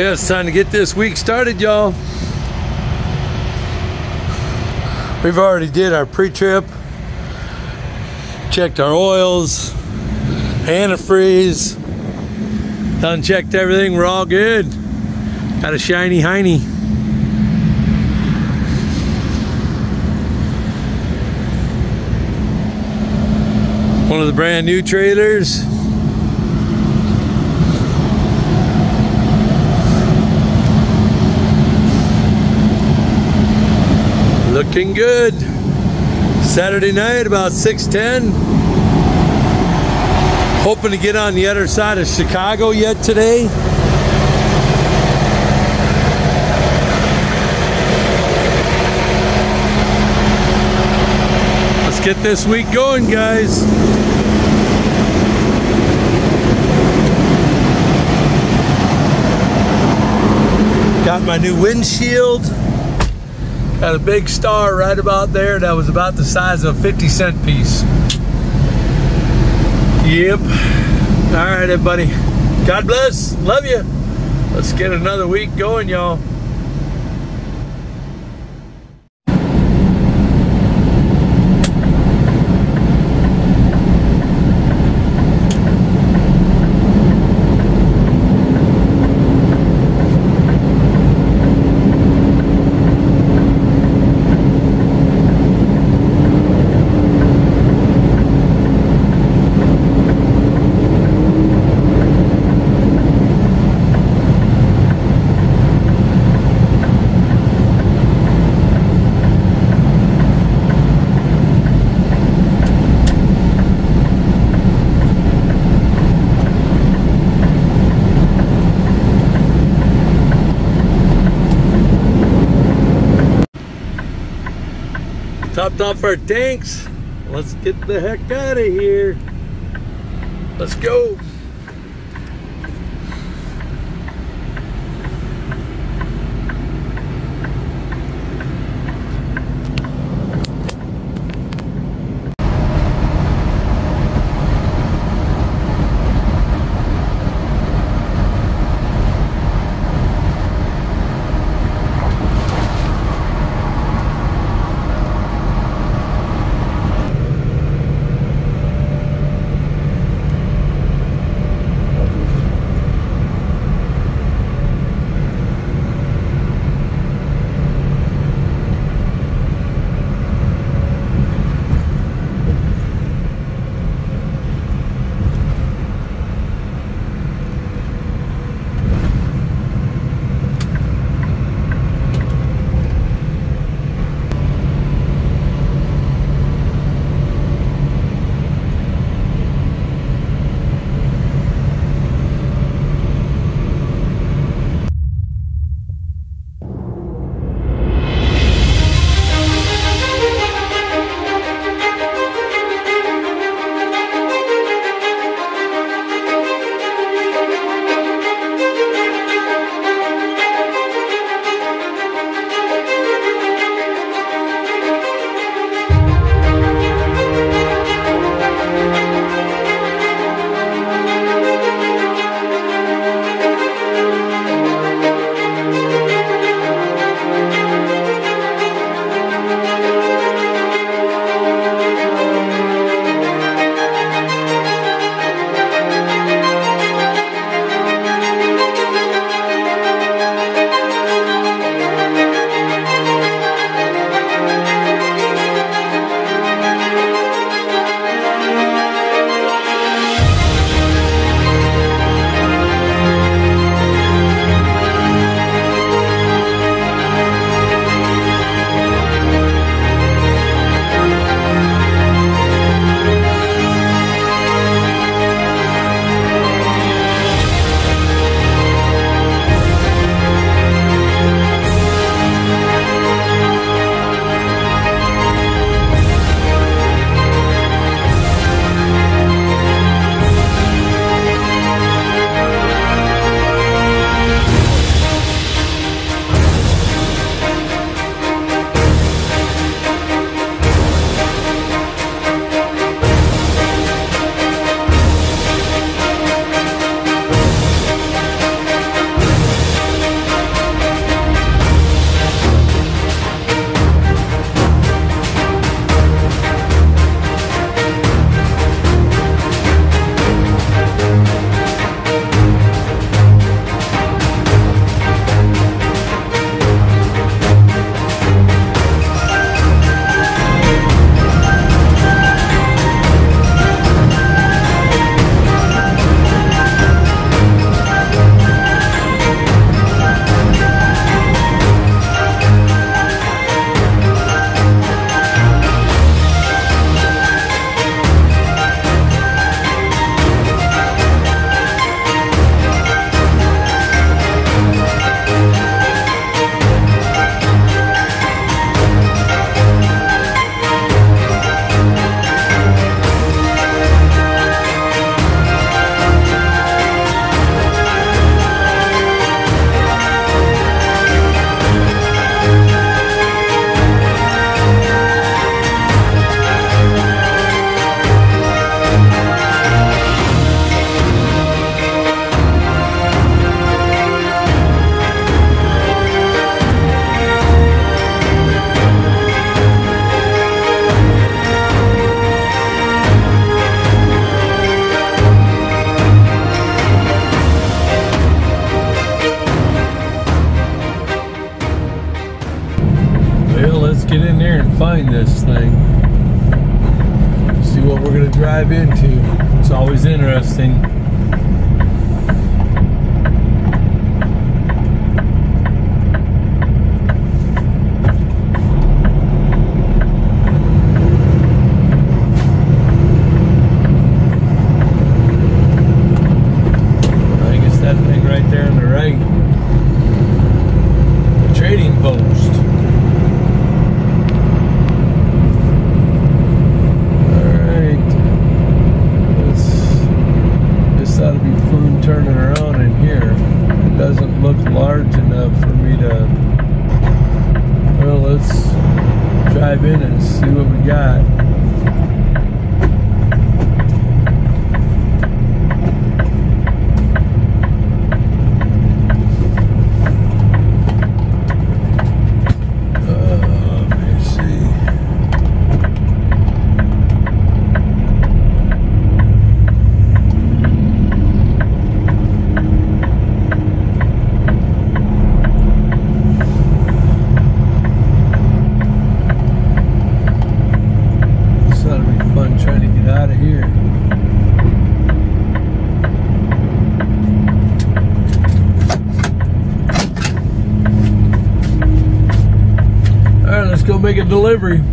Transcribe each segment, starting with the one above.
Yeah, it's time to get this week started, y'all. We've already did our pre-trip, checked our oils, antifreeze, done checked everything. We're all good. Got a shiny hiney. One of the brand new trailers. Looking good. Saturday night about 6:10. Hoping to get on the other side of Chicago yet today. Let's get this week going, guys. Got my new windshield. Got a big star right about there that was about the size of a 50-cent piece. Yep. All right, everybody. God bless. Love you. Let's get another week going, y'all. Topped off our tanks. Let's get the heck out of here. Let's go. find this thing. See what we're gonna drive into. It's always interesting. I guess that thing right there on the right. The trading post. Ought to be fun turning around in here. It doesn't look large enough for me to. Well, let's drive in and see what we got. Trying to get out of here. All right, let's go make a delivery.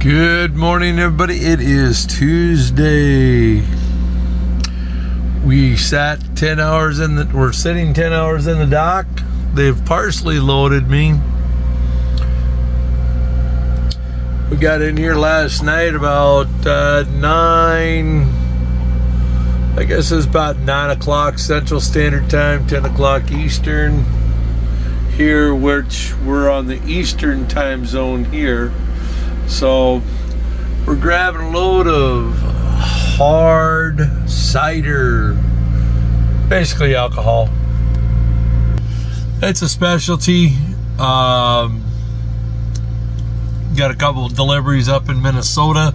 Good morning, everybody. It is Tuesday. We sat 10 hours in the, we're sitting 10 hours in the dock. They've partially loaded me. We got in here last night about 9, I guess it was about 9 o'clock Central Standard Time, 10 o'clock Eastern here, which we're on the Eastern time zone here. So we're grabbing a load of hard cider, basically alcohol. It's a specialty. Got a couple of deliveries up in Minnesota.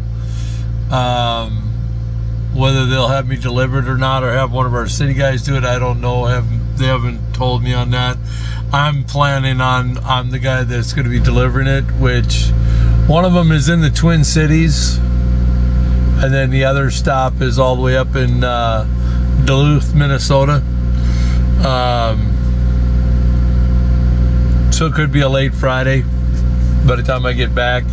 Whether they'll have me deliver it or not, or have one of our city guys do it, I don't know. They haven't told me on that. I'm planning on, I'm the guy that's going to be delivering it, which one of them is in the Twin Cities, and then the other stop is all the way up in Duluth, Minnesota. So it could be a late Friday by the time I get back.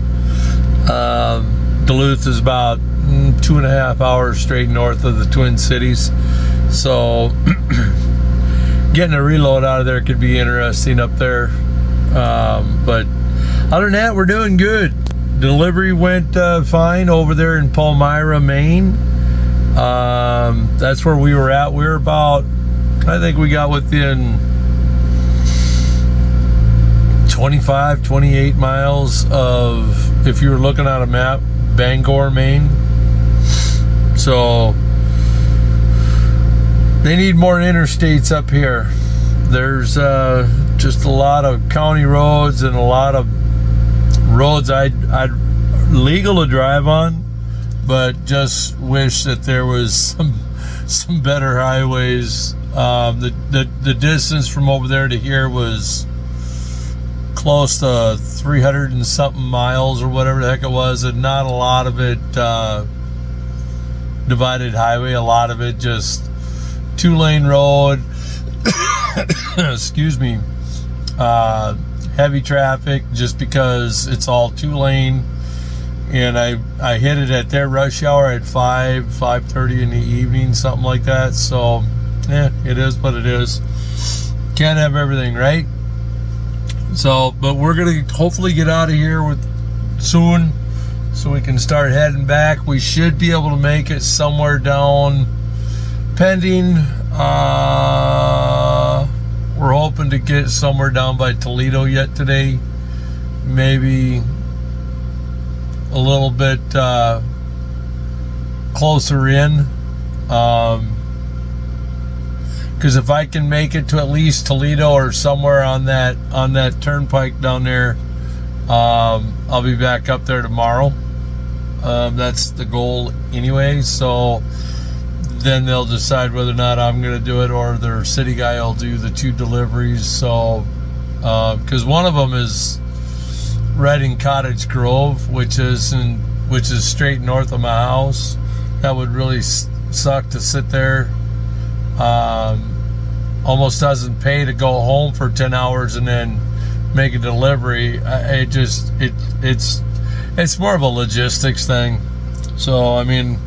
Duluth is about 2.5 hours straight north of the Twin Cities. So getting a reload out of there could be interesting up there. But other than that, we're doing good. Delivery went fine over there in Palmyra, Maine. That's where we were at. We were about, I think we got within 25, 28 miles of, if you were looking at a map, Bangor, Maine. So they need more interstates up here. There's just a lot of county roads and a lot of roads I'd legal to drive on, but just wish that there was some better highways. The distance from over there to here was close to 300 and something miles or whatever the heck it was, and not a lot of it divided highway. A lot of it just 2-lane road. Excuse me. Heavy traffic, just because it's all 2-lane, and I hit it at their rush hour at 5:30 in the evening, something like that. So yeah, it is what it is. Can't have everything, right? So, but we're gonna hopefully get out of here soon, so we can start heading back. We should be able to make it somewhere down, pending. We're hoping to get somewhere down by Toledo yet today. Maybe a little bit closer in. Because if I can make it to at least Toledo or somewhere on that turnpike down there, I'll be back up there tomorrow. That's the goal anyway. So then they'll decide whether or not I'm going to do it, or their city guy will do the 2 deliveries. So because one of them is right in Cottage Grove, which is straight north of my house. That would really suck to sit there. Almost doesn't pay to go home for 10 hours and then make a delivery. It's more of a logistics thing. So I mean,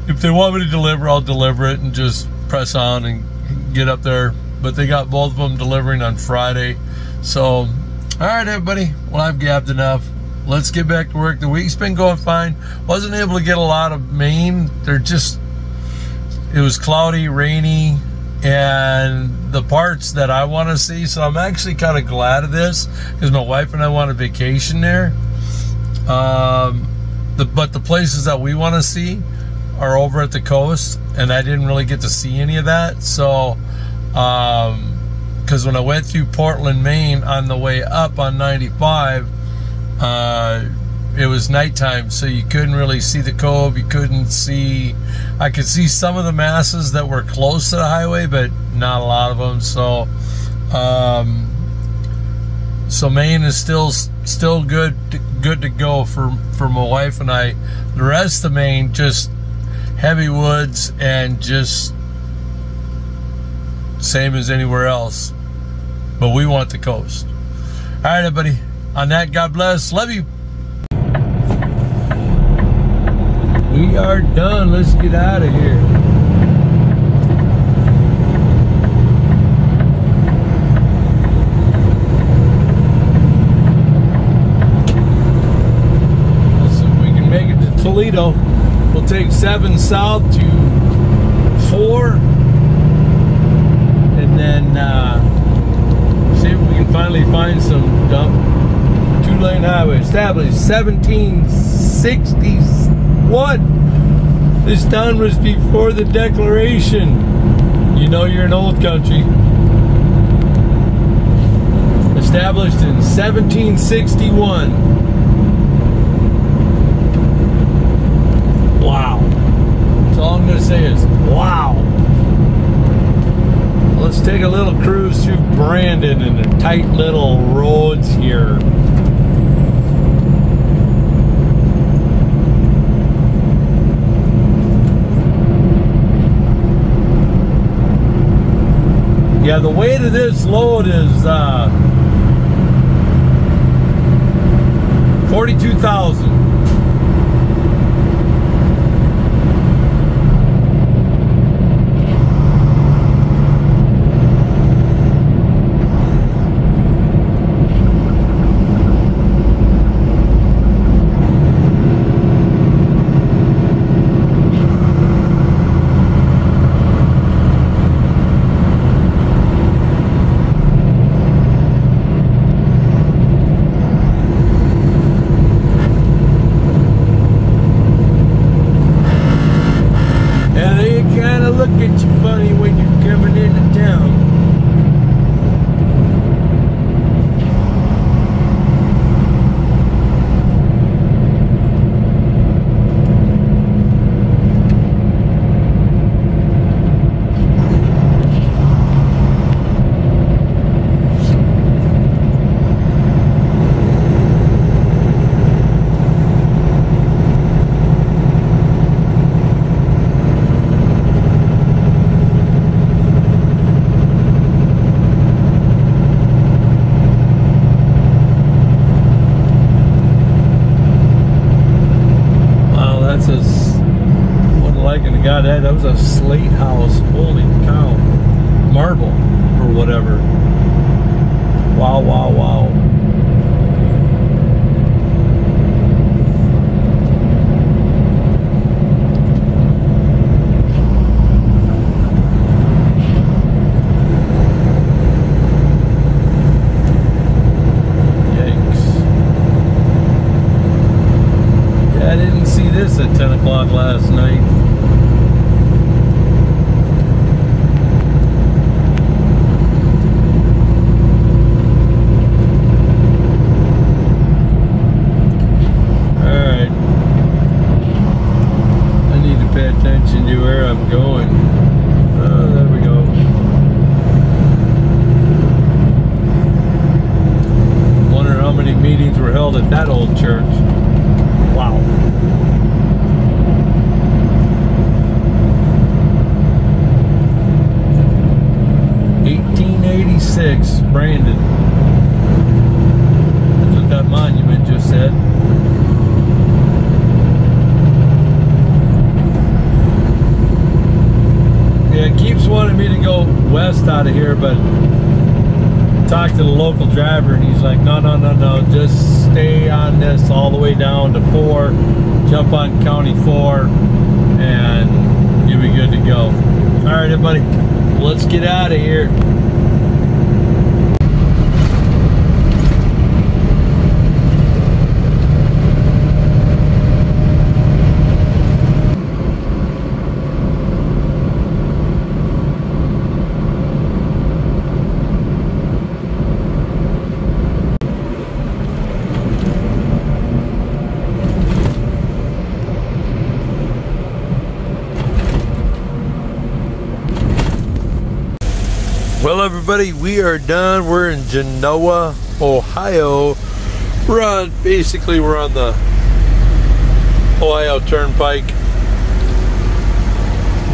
if they want me to deliver, I'll deliver it and just press on and get up there. But they got both of them delivering on Friday. So all right, everybody, well, I've gabbed enough. Let's get back to work. The week's been going fine. Wasn't able to get a lot of Maine. It was cloudy, rainy, and the parts that I want to see. So I'm actually kind of glad of this, because my wife and I want a vacation there. But the places that we want to see are over at the coast, and I didn't really get to see any of that. So, because when I went through Portland, Maine on the way up on 95, it was nighttime, so you couldn't really see the cove. You couldn't see, I could see some of the masses that were close to the highway, but not a lot of them. So so Maine is still good to go for my wife and I. The rest of Maine, just heavy woods and just same as anywhere else, but we want the coast. All right, everybody, on that, God bless, love you. We are done. Let's get out of here. Let's see if we can make it to Toledo. We'll take 7 south to 4. And then see if we can finally find some dump. 2-lane highway established 1761. This town was before the Declaration. You know you're in old country. Established in 1761. Wow. That's all I'm going to say is wow. Let's take a little cruise through Brandon and the tight little roads here. Yeah, the weight of this load is 42,000. God, that was a slate house. Holy cow. Marble or whatever. Wow, wow, wow. Yikes. Yeah, I didn't see this at 10 o'clock last night. Attention to where I'm going. Oh, there we go. Wonder how many meetings were held at that old church. Wow. '86, Brandon. That's what that monument just said. It keeps wanting me to go west out of here, but talked to the local driver and he's like, no, just stay on this all the way down to 4, jump on County 4, and you'll be good to go. All right, everybody, let's get out of here. Well, everybody, we are done. We're in Genoa, Ohio. We're on the Ohio Turnpike.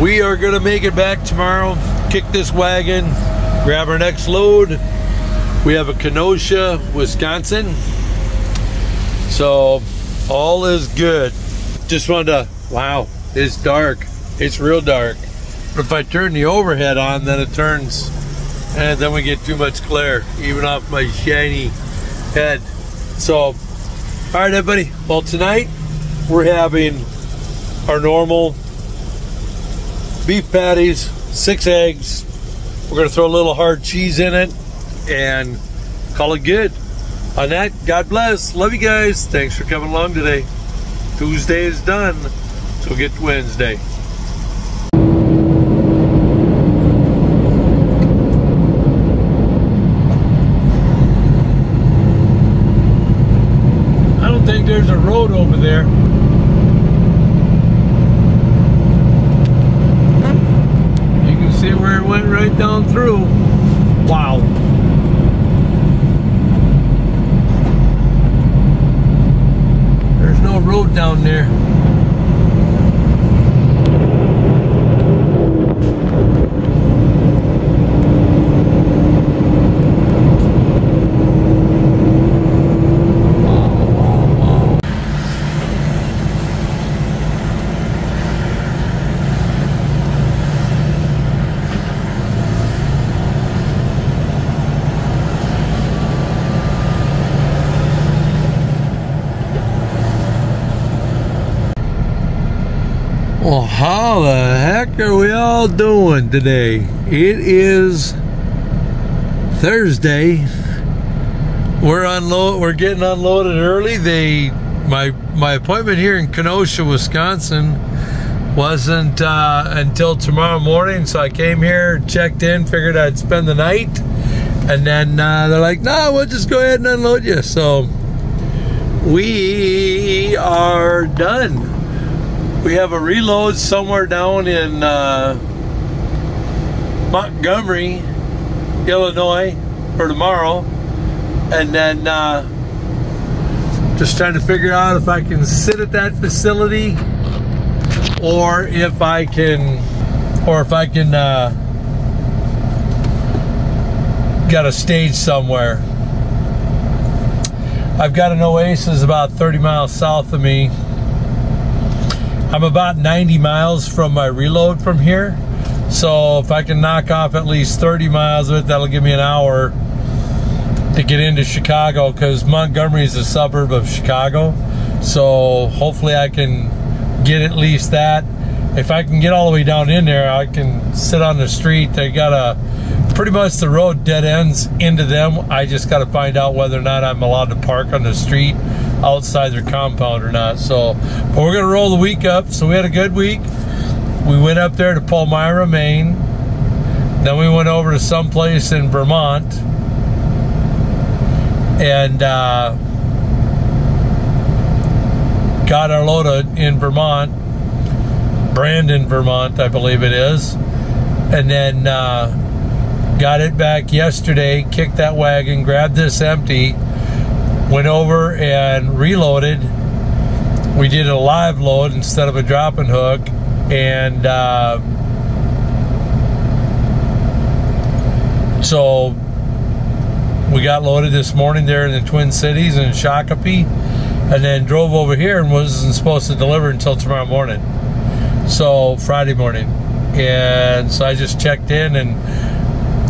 We are gonna make it back tomorrow, kick this wagon, grab our next load. We have a Kenosha, Wisconsin. So all is good. Just wanted to Wow, it's dark. It's real dark. But if I turn the overhead on, then it turns, and then we get too much glare, even off my shiny head. So, all right, everybody. Well, tonight we're having our normal beef patties, 6 eggs. We're gonna throw a little hard cheese in it and call it good. On that, God bless. Love you guys. Thanks for coming along today. Tuesday is done, so get to Wednesday. I don't think there's a road over there. You can see where it went right down through. Wow. There's no road down there. Well, how the heck are we all doing today? It is Thursday. We're getting unloaded early. My appointment here in Kenosha, Wisconsin wasn't until tomorrow morning, so I came here, checked in, figured I'd spend the night, and then they're like, no, we'll just go ahead and unload you. So we are done. We have a reload somewhere down in Montgomery, Illinois for tomorrow, and then just trying to figure out if I can sit at that facility or if I can got a stage somewhere. I've got an Oasis about 30 miles south of me. I'm about 90 miles from my reload from here, so if I can knock off at least 30 miles of it, that'll give me an hour to get into Chicago, because Montgomery is a suburb of Chicago. So hopefully I can get at least that. If I can get all the way down in there, I can sit on the street. They got pretty much the road dead ends into them. I just got to find out whether or not I'm allowed to park on the street outside their compound or not. So, but we're gonna roll the week up. So we had a good week. We went up there to Palmyra, Maine. Then we went over to someplace in Vermont, and got our load in Vermont, Brandon, Vermont, I believe it is, and then got it back yesterday, kicked that wagon, grabbed this empty, went over and reloaded. We did a live load instead of a drop and hook, and so we got loaded this morning there in the Twin Cities in Shakopee, and then drove over here and wasn't supposed to deliver until tomorrow morning, so Friday morning. And so I just checked in, and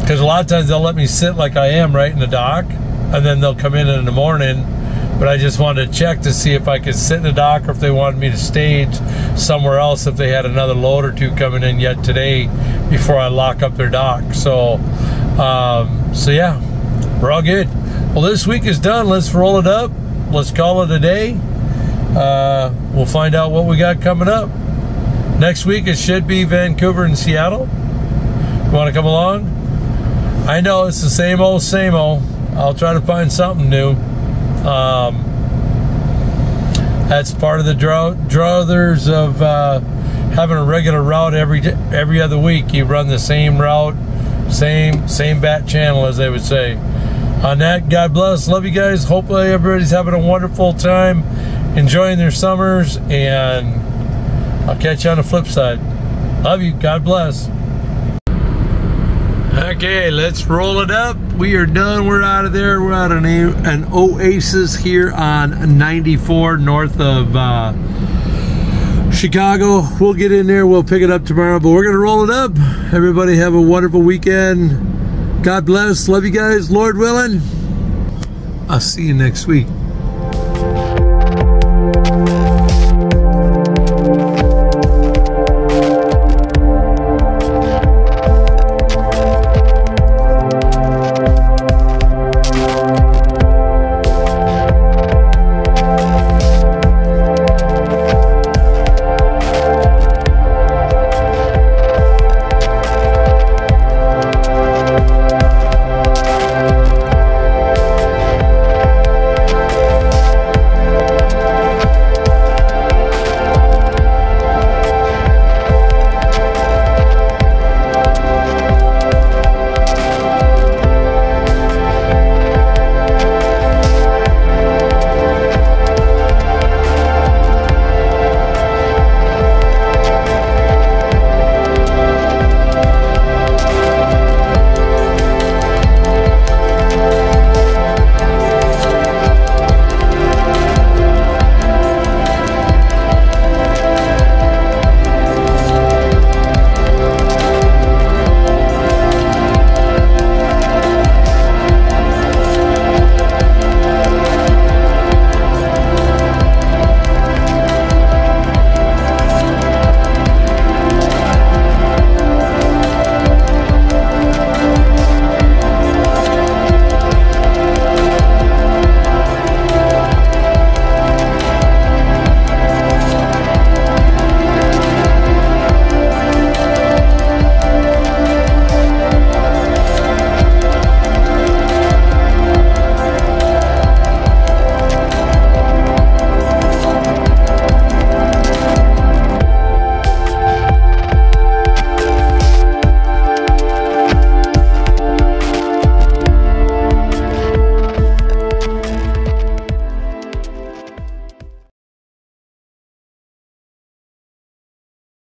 because a lot of times they'll let me sit like I am right in the dock, and then they'll come in the morning, but I just wanted to check to see if I could sit in the dock or if they wanted me to stage somewhere else if they had another load or two coming in yet today before I lock up their dock. So so yeah, we're all good. Well, this week is done. Let's roll it up. Let's call it a day. We'll find out what we got coming up. Next week it should be Vancouver and Seattle. You want to come along? I know it's the same old, same old. I'll try to find something new. That's part of the druthers of having a regular route every other week. You run the same route, same bat channel, as they would say. On that, God bless. Love you guys. Hopefully everybody's having a wonderful time, enjoying their summers, and I'll catch you on the flip side. Love you. God bless. Okay, let's roll it up. We are done. We're out of there. We're out of an Oasis here on 94 north of Chicago. We'll get in there. We'll pick it up tomorrow, but we're going to roll it up. Everybody have a wonderful weekend. God bless. Love you guys. Lord willing. I'll see you next week.